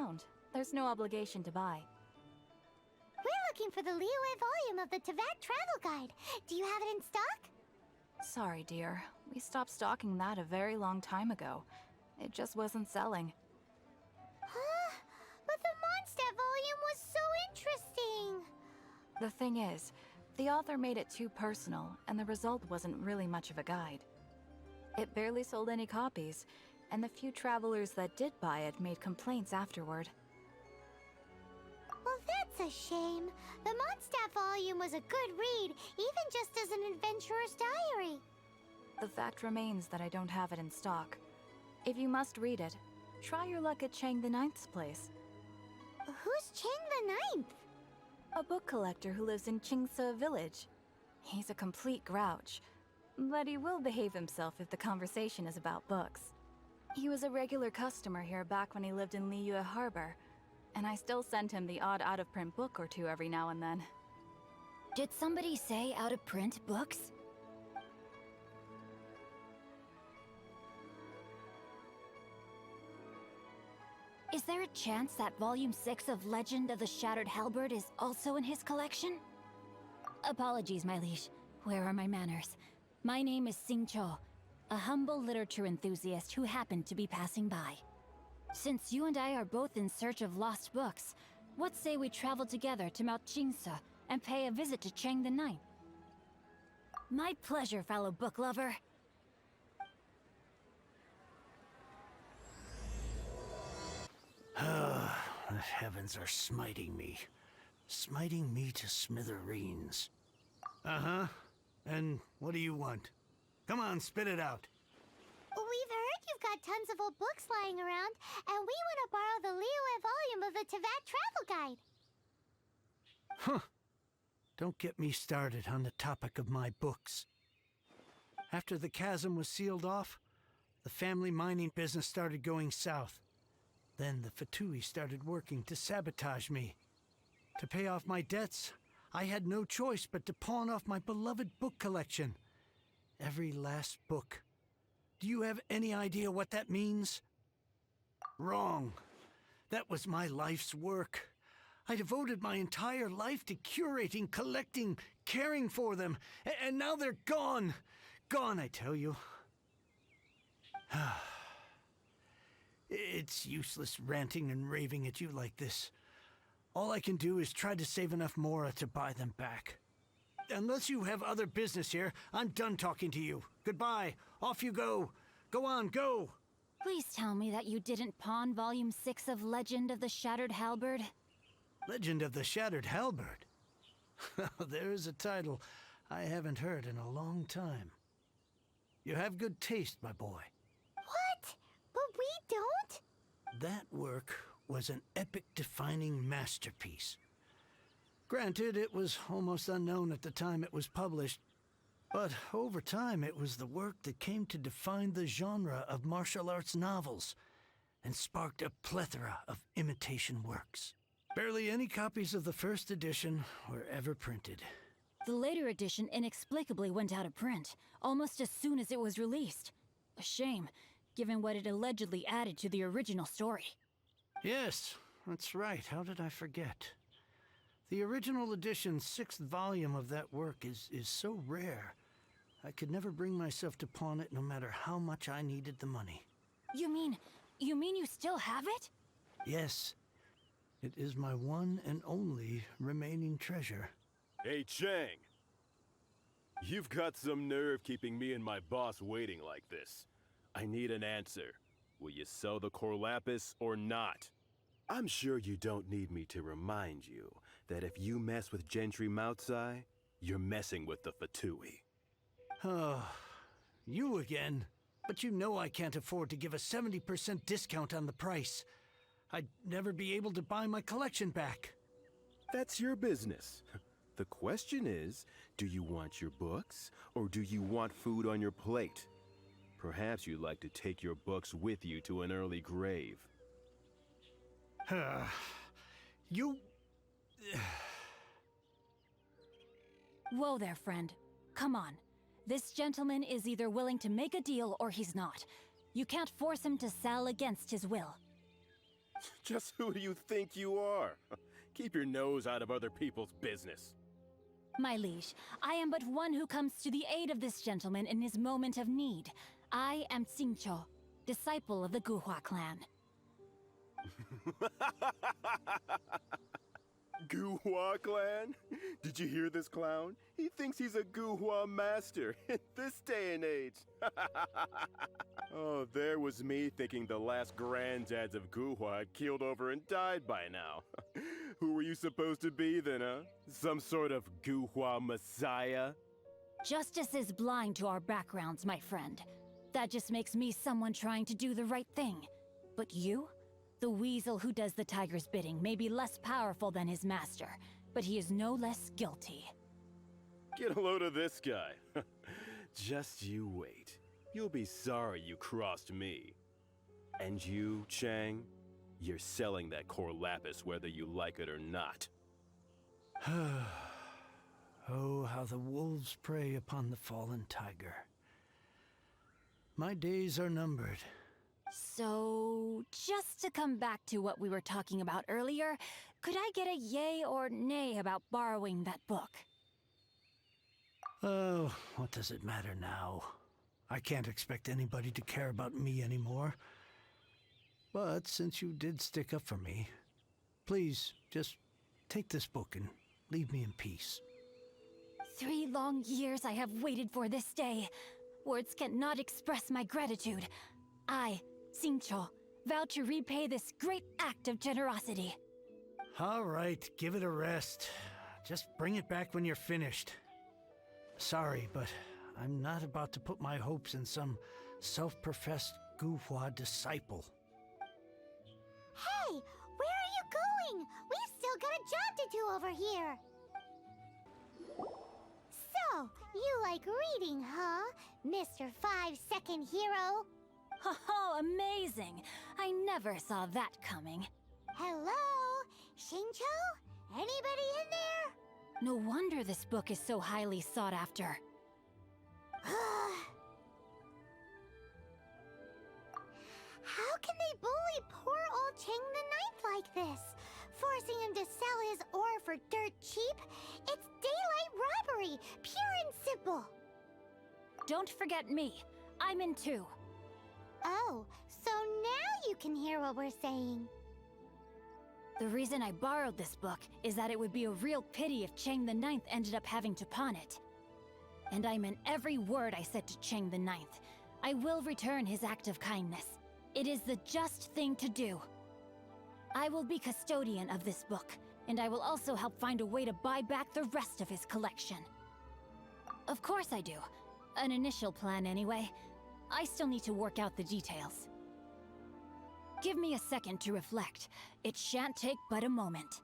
around. There's no obligation to buy. We're looking for the Liyue volume of the Teyvat Travel Guide. Do you have it in stock? Sorry, dear. We stopped stocking that a very long time ago. It just wasn't selling. Huh? But the Mondstadt volume was so interesting! The thing is, the author made it too personal, and the result wasn't really much of a guide. It barely sold any copies, and the few travelers that did buy it made complaints afterward. Well, that's a shame. The Mondstadt volume was a good read, even just as an adventurer's diary. The fact remains that I don't have it in stock. If you must read it, try your luck at Chang the Ninth's place. Who's Chang the Ninth? A book collector who lives in Xingqiu village. He's a complete grouch, but he will behave himself if the conversation is about books. He was a regular customer here back when he lived in Liyue Harbor, and I still send him the odd out-of-print book or two every now and then. Did somebody say out-of-print books? Is there a chance that Volume 6 of Legend of the Shattered Halberd is also in his collection? Apologies, my liege. Where are my manners? My name is Xingqiu, a humble literature enthusiast who happened to be passing by. Since you and I are both in search of lost books, what say we travel together to Mount Xingqiu and pay a visit to Chang the Ninth? My pleasure, fellow book lover. The heavens are smiting me. Smiting me to smithereens. Uh-huh. And what do you want? Come on, spit it out. We've heard you've got tons of old books lying around, and we want to borrow the Liyue volume of the Teyvat Travel Guide. Huh. Don't get me started on the topic of my books. After the chasm was sealed off, the family mining business started going south. Then the Fatui started working to sabotage me. To pay off my debts, I had no choice but to pawn off my beloved book collection. Every last book. Do you have any idea what that means? Wrong. That was my life's work. I devoted my entire life to curating, collecting, caring for them, and now they're gone. Gone, I tell you. It's useless ranting and raving at you like this. All I can do is try to save enough Mora to buy them back. Unless you have other business here, I'm done talking to you. Goodbye. Off you go. Go on, go. Please tell me that you didn't pawn Volume 6 of Legend of the Shattered Halberd. Legend of the Shattered Halberd? There's a title I haven't heard in a long time. You have good taste, my boy. What? But we don't? That work was an epic-defining masterpiece. Granted, it was almost unknown at the time it was published, but over time it was the work that came to define the genre of martial arts novels and sparked a plethora of imitation works. Barely any copies of the first edition were ever printed. The later edition inexplicably went out of print, almost as soon as it was released. A shame, given what it allegedly added to the original story. Yes, that's right. How did I forget? The original edition's 6th volume of that work is so rare, I could never bring myself to pawn it no matter how much I needed the money. You mean you still have it? Yes. It is my one and only remaining treasure. Hey, Chang! You've got some nerve keeping me and my boss waiting like this. I need an answer. Will you sell the core lapis or not? I'm sure you don't need me to remind you that if you mess with Gentry Moutsai, you're messing with the Fatui. Oh, you again. But you know I can't afford to give a 70% discount on the price. I'd never be able to buy my collection back. That's your business. The question is, do you want your books, or do you want food on your plate? Perhaps you'd like to take your books with you to an early grave. You... Whoa there, friend. Come on. This gentleman is either willing to make a deal or he's not. You can't force him to sell against his will. Just who do you think you are? Keep your nose out of other people's business. My liege, I am but one who comes to the aid of this gentleman in his moment of need. I am Xingqiu, disciple of the Guhua clan. Guhua clan? Did you hear this clown? He thinks he's a Guhua master in this day and age. Oh, there was me thinking the last granddads of Guhua had keeled over and died by now. Who were you supposed to be then, huh? Some sort of Guhua messiah? Justice is blind to our backgrounds, my friend. That just makes me someone trying to do the right thing. But you? The weasel who does the tiger's bidding may be less powerful than his master, but he is no less guilty. Get a load of this guy. Just you wait. You'll be sorry you crossed me. And you, Chang, you're selling that core lapis whether you like it or not. Oh, how the wolves prey upon the fallen tiger. My days are numbered. So, just to come back to what we were talking about earlier, could I get a yay or nay about borrowing that book? Oh, what does it matter now? I can't expect anybody to care about me anymore. But since you did stick up for me, please, just take this book and leave me in peace. 3 long years I have waited for this day. Words cannot express my gratitude. I, Xingqiu, vow to repay this great act of generosity. All right, give it a rest. Just bring it back when you're finished. Sorry, but I'm not about to put my hopes in some self-professed Guhua disciple. Hey, where are you going? We've still got a job to do over here. So, you like reading, huh, Mr. 5-second hero? Oh, amazing! I never saw that coming. Hello? Xingqiu? Anybody in there? No wonder this book is so highly sought after. How can they bully poor old Chang the Ninth like this? Forcing him to sell his ore for dirt cheap? It's daylight robbery, pure and simple. Don't forget me. I'm in too. Oh, so now you can hear what we're saying. The reason I borrowed this book is that it would be a real pity if Chang the Ninth ended up having to pawn it. And I meant every word I said to Chang the Ninth. I will return his act of kindness. It is the just thing to do. I will be custodian of this book, and I will also help find a way to buy back the rest of his collection. Of course I do. An initial plan anyway. I still need to work out the details. Give me a second to reflect. It shan't take but a moment.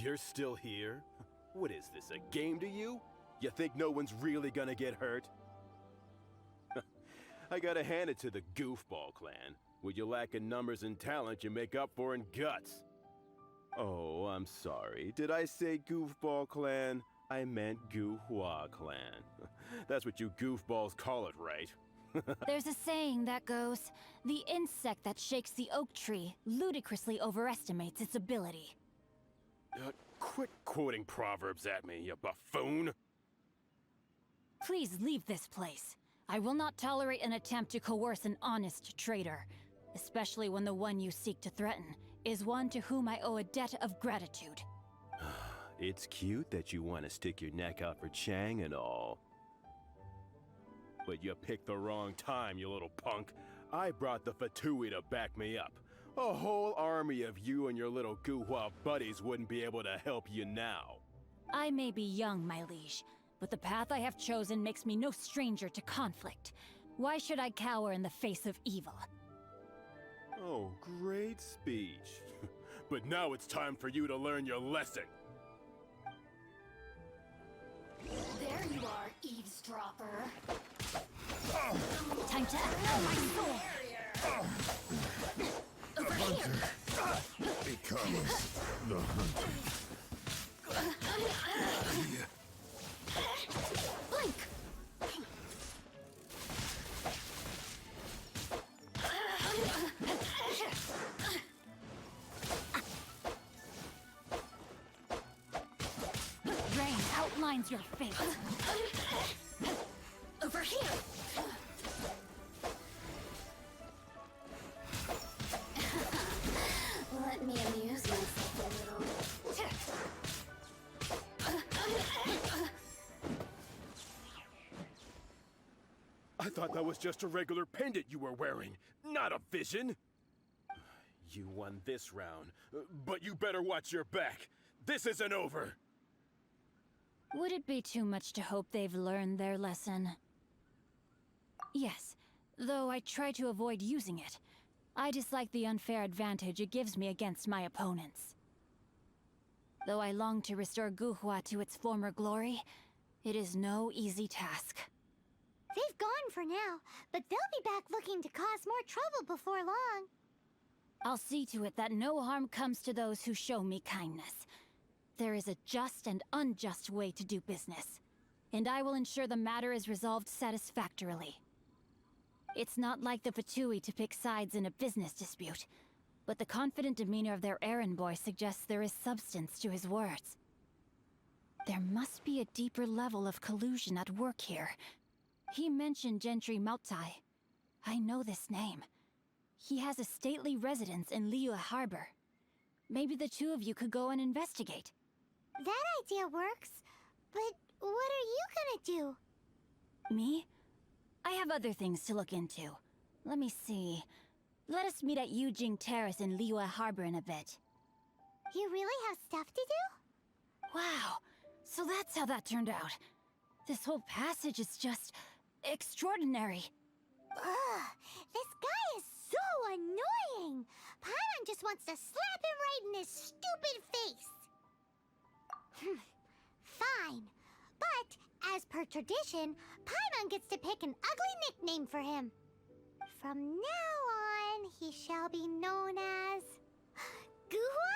You're still here? What is this, a game to you? You think no one's really gonna get hurt? I gotta hand it to the Goofball clan. What you lack in numbers and talent, you make up for in guts. Oh, I'm sorry. Did I say Goofball clan? I meant Guhua clan. That's what you goofballs call it, right? There's a saying that goes, the insect that shakes the oak tree ludicrously overestimates its ability. Quit quoting proverbs at me, you buffoon! Please leave this place. I will not tolerate an attempt to coerce an honest trader, especially when the one you seek to threaten is one to whom I owe a debt of gratitude. It's cute that you want to stick your neck out for Chang and all. But you picked the wrong time, you little punk. I brought the Fatui to back me up. A whole army of you and your little Guhua buddies wouldn't be able to help you now. I may be young, my liege, but the path I have chosen makes me no stranger to conflict. Why should I cower in the face of evil? Oh, great speech. But now it's time for you to learn your lesson. There you are, eavesdropper. Time to act. Oh, my soul! The hunter becomes the hunted. Blink! mine's your fate. Over here! Let me amuse myself a little. I thought that was just a regular pendant you were wearing, not a vision. You won this round, but you better watch your back. This isn't over. Would it be too much to hope they've learned their lesson? Yes, though I try to avoid using it. I dislike the unfair advantage it gives me against my opponents. Though I long to restore Guhua to its former glory, it is no easy task. They've gone for now, but they'll be back looking to cause more trouble before long. I'll see to it that no harm comes to those who show me kindness. There is a just and unjust way to do business, and I will ensure the matter is resolved satisfactorily. It's not like the Fatui to pick sides in a business dispute, but the confident demeanor of their errand boy suggests there is substance to his words. There must be a deeper level of collusion at work here. He mentioned Gentry Maotai. I know this name. He has a stately residence in Liyue Harbor. Maybe the two of you could go and investigate. That idea works, but what are you gonna do? Me? I have other things to look into. Let me see. Let us meet at Yujing Terrace in Liyue Harbor in a bit. You really have stuff to do? Wow, so that's how that turned out. This whole passage is just extraordinary. Ugh, this guy is so annoying! Paimon just wants to slap him right in his stupid face! Fine. But, as per tradition, Paimon gets to pick an ugly nickname for him. From now on, he shall be known as... Guhua?